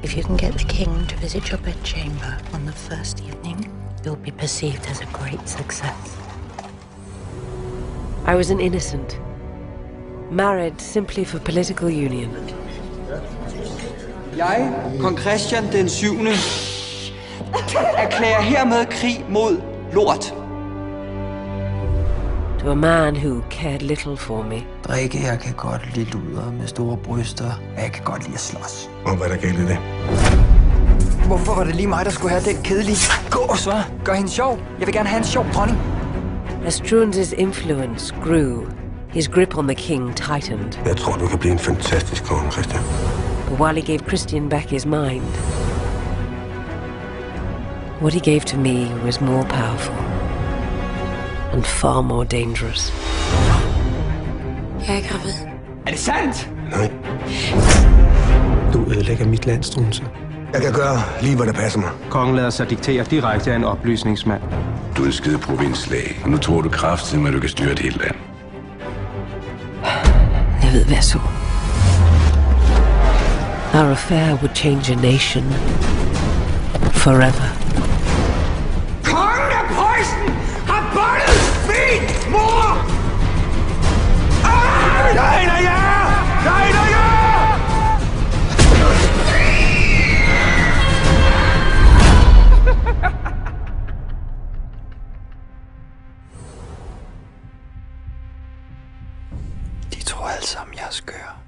If you can get the king to visit your bedchamber on the first evening, you'll be perceived as a great success. I was an innocent, married simply for political union. Jeg, kong Christian den 7., erklærer hermed krig mod lort. To a man who cared little for me. Drikke, jeg kan godt lide luder med store bryster. Jeg kan godt lide at slås. Og hvad der galt i det? Hvorfor var det lige mig, der skulle have den kedelige gås, hva'? Gør hende sjov. Jeg vil gerne have en sjov dronning. As Struense's influence grew, his grip on the king tightened. Jeg tror, du kan blive en fantastisk konge, Christian. But while he gave Christian back his mind, what he gave to me was more powerful and far more dangerous. Jeg er gravid. Er det sandt? Nej. Du ødelægger mit land, Struense. Jeg kan gøre lige, hvad der passer mig. Kongen lader sig diktere direkte af en oplysningsmand. Du er en skide provinslæge, og nu tror du kraftigt, at du kan styre et helt land. Jeg ved, hvad jeg så. Our affair would change a nation forever. Kongen af Preussen har bundet min mor! Jeg er jer! Jeg er jer! De tror alle sammen, jeg er skør.